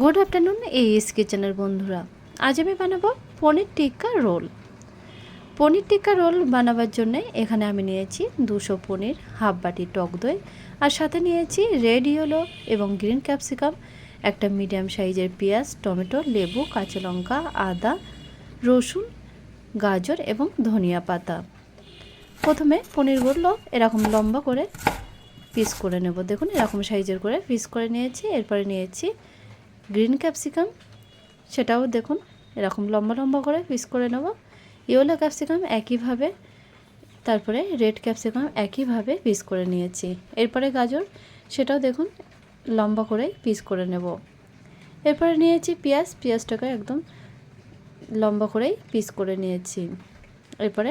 Good afternoon এইস কিচেনের বন্ধুরা। আজ আমি বানাবো পনির টিক্কা রোল। পনির টিক্কা রোল বানাবার জন্য এখানে আমি নিয়েছি 200 পনির, হাফ বাটি টক দই, আর সাথে নিয়েছি রেড ইয়েলো এবং গ্রিন ক্যাপসিকাম, একটা মিডিয়াম সাইজের পেঁয়াজ, টমেটো, লেবু, কাঁচা লঙ্কা, আদা, রসুন, গাজর এবং ধনিয়া পাতা। প্রথমে পনিরগুলো এরকম লম্বা করে পিস করে নেব। দেখুন এরকম সাইজের করে পিস করে নিয়েছি। এরপরে নিয়েছি গ্রিন ক্যাপসিকাম, সেটাও দেখুন এরকম লম্বা লম্বা করে পিস করে নেব। ইয়েলো ক্যাপসিকাম একইভাবে, তারপরে রেড ক্যাপসিকাম একইভাবে পিস করে নিয়েছি। এরপরে গাজর, সেটাও দেখুন লম্বা করে পিস করে নেব। এরপরে নিয়েছি পেঁয়াজটাকে একদম লম্বা করেই পিস করে নিয়েছি। এরপরে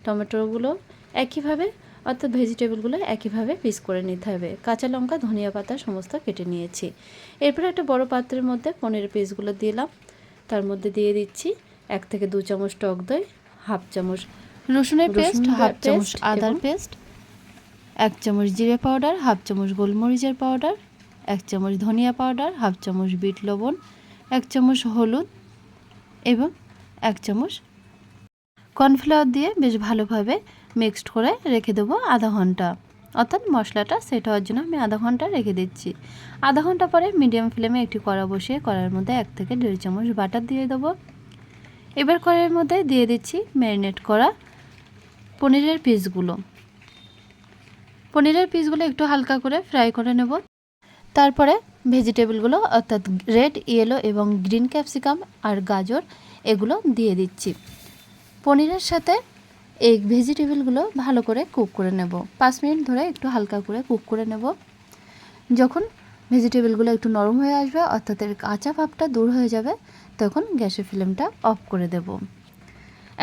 টমেটোগুলো একইভাবে, অর্থাৎ ভেজিটেবলগুলো একইভাবে পিস করে নিতে হবে। কাঁচা লঙ্কা, ধনিয়া পাতা সমস্ত কেটে নিয়েছি। এরপরে একটা বড় পাত্রের মধ্যে পনিরের পিসগুলো দিলাম। তার মধ্যে দিয়ে দিচ্ছি 1 থেকে 2 চামচ টক দই, হাফ চামচ রসুনের পেস্ট, হাফ চামচ আদার পেস্ট, 1 চামচ জিরে পাউডার, হাফ চামচ গোলমরিচের পাউডার, 1 চামচ ধনিয়া পাউডার, হাফ চামচ বিট লবণ, 1 চামচ হলুদ এবং 1 চামচ কর্নফ্লাওয়ার দিয়ে বেশ ভালোভাবে মিক্সড করে রেখে দেবো আধা ঘন্টা। অর্থাৎ মশলাটা সেট হওয়ার জন্য আমি আধা ঘন্টা রেখে দিচ্ছি। আধা ঘন্টা পরে মিডিয়াম ফ্লেমে একটি কড়া বসিয়ে কড়াইয়ের মধ্যে 1 থেকে 1.5 চামচ বাটার দিয়ে দেবো। এবার কড়াইয়ের মধ্যে দিয়ে দিচ্ছি ম্যারিনেট করা পনিরের পিসগুলো একটু হালকা করে ফ্রাই করে নেব। তারপরে ভেজিটেবলগুলো অর্থাৎ রেড, ইয়েলো এবং গ্রিন ক্যাপসিকাম আর গাজর এগুলো দিয়ে দিচ্ছি। পনিরের সাথে এই ভেজিটেবলগুলো ভালো করে কুক করে নেব। 5 মিনিট ধরে একটু হালকা করে কুক করে নেব। যখন ভেজিটেবলগুলো একটু নরম হয়ে আসবে, অর্থাৎ এর কাঁচা ভাবটা দূর হয়ে যাবে, তখন গ্যাসের ফ্লেমটা অফ করে দেব।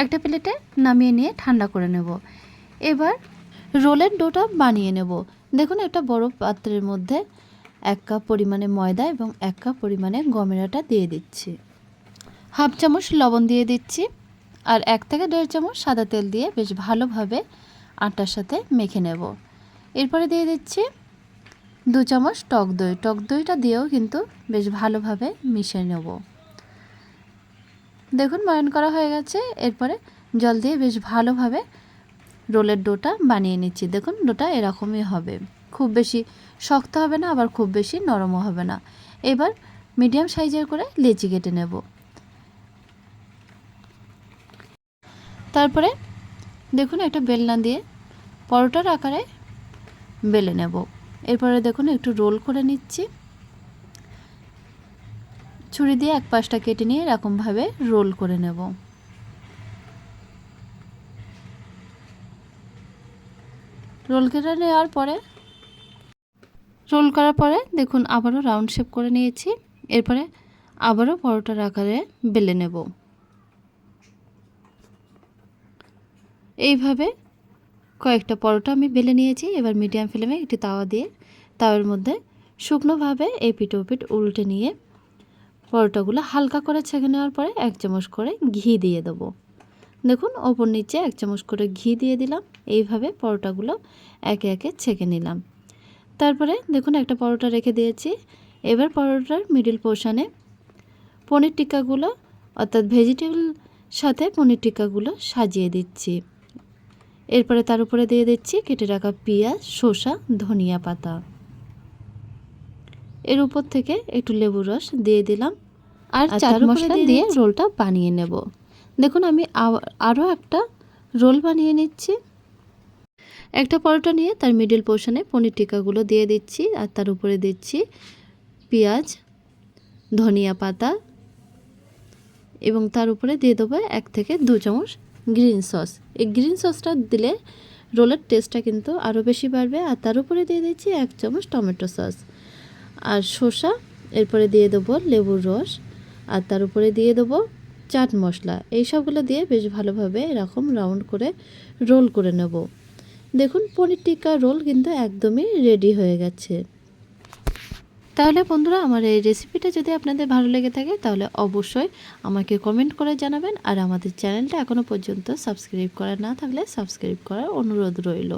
একটা প্লেটে নামিয়ে নিয়ে ঠান্ডা করে নেব। এবার রোলের ডোটা বানিয়ে নেব। দেখুন একটা বড় পাত্রের মধ্যে 1 কাপ পরিমাণে ময়দা এবং 1 কাপ পরিমাণে গমের আটা দিয়ে দিচ্ছি। হাফ চামচ লবণ দিয়ে দিচ্ছি আর 1 থেকে 1.5 চামচ সাদা তেল দিয়ে বেশ ভালোভাবে আটার সাথে মেখে নেব। এরপরে দিয়ে দিচ্ছি 2 চামচ টক দইটা দিয়েও কিন্তু বেশ ভালোভাবে মিশিয়ে নেব। দেখুন ময়ান করা হয়ে গেছে। এরপরে জল দিয়ে বেশ ভালোভাবে রোলের ডোটা বানিয়ে নিচ্ছি। দেখুন ডোটা এরকমই হবে, খুব বেশি শক্ত হবে না, আবার খুব বেশি নরমও হবে না। এবার মিডিয়াম সাইজের করে লেচি কেটে নেব। তারপরে দেখুন একটা বেলনা দিয়ে পরোটার আকারে বেলে নেব। এরপরে দেখুন একটু রোল করে নিচ্ছি। ছুরি দিয়ে এক পাশটা কেটে নিয়ে এরকমভাবে রোল করে নেব। রোল করার পরে দেখুন আবারও রাউন্ড শেপ করে নিয়েছি। এরপরে আবারও পরোটার আকারে বেলে নেব। এইভাবে কয়েকটা পরোটা আমি বেলে নিয়েছি। এবার মিডিয়াম ফ্লেমে একটি তাওয়া দিয়ে তাওয়ার মধ্যে শুকনোভাবে এই পিঠ ওপিঠ উল্টে নিয়ে পরোটাগুলো হালকা করে ছেঁকে নেওয়ার পরে 1 চামচ করে ঘি দিয়ে দেবো। দেখুন ওপর নিচে 1 চামচ করে ঘি দিয়ে দিলাম। এইভাবে পরোটাগুলো একে একে ছেঁকে নিলাম। তারপরে দেখুন একটা পরোটা রেখে দিয়েছি। এবার পরোটার মিডল পোর্শনে পনির টিক্কাগুলো, অর্থাৎ ভেজিটেবল সাথে পনির টিক্কাগুলো সাজিয়ে দিচ্ছি। এরপরে তার উপরে দিয়ে দিচ্ছি কেটে রাখা পেঁয়াজ, শসা, ধনিয়া পাতা। এর উপর থেকে একটু লেবুর রস দিয়ে দিলাম আর চাট মশলা দিয়ে রোলটা বানিয়ে নেব। দেখুন আমি আরও একটা রোল বানিয়ে নিচ্ছি। একটা পরোটা নিয়ে তার মিডল পোর্শনে পনির টিক্কাগুলো দিয়ে দিচ্ছি আর তার উপরে দিচ্ছি পেঁয়াজ, ধনিয়া পাতা এবং তার উপরে দিয়ে দেবো 1 থেকে 2 চামচ গ্রিন সস। এই গ্রিন সসটা দিলে রোলের টেস্টটা কিন্তু আরও বেশি বাড়বে। আর তার উপরে দিয়ে দিচ্ছি 1 চামচ টমেটো সস আর শসা। এরপরে দিয়ে দেবো লেবুর রস আর তার উপরে দিয়ে দেবো চাট মশলা। এই সবগুলো দিয়ে বেশ ভালোভাবে এরকম রাউন্ড করে রোল করে নেব। দেখুন পনির টিক্কা রোল কিন্তু একদমই রেডি হয়ে গেছে। তাহলে বন্ধুরা আমার এই রেসিপিটা যদি আপনাদের ভালো লেগে থাকে তাহলে অবশ্যই আমাকে কমেন্ট করে জানাবেন। আর আমাদের চ্যানেলটা এখনও পর্যন্ত সাবস্ক্রাইব করা না থাকলে সাবস্ক্রাইব করার অনুরোধ রইল।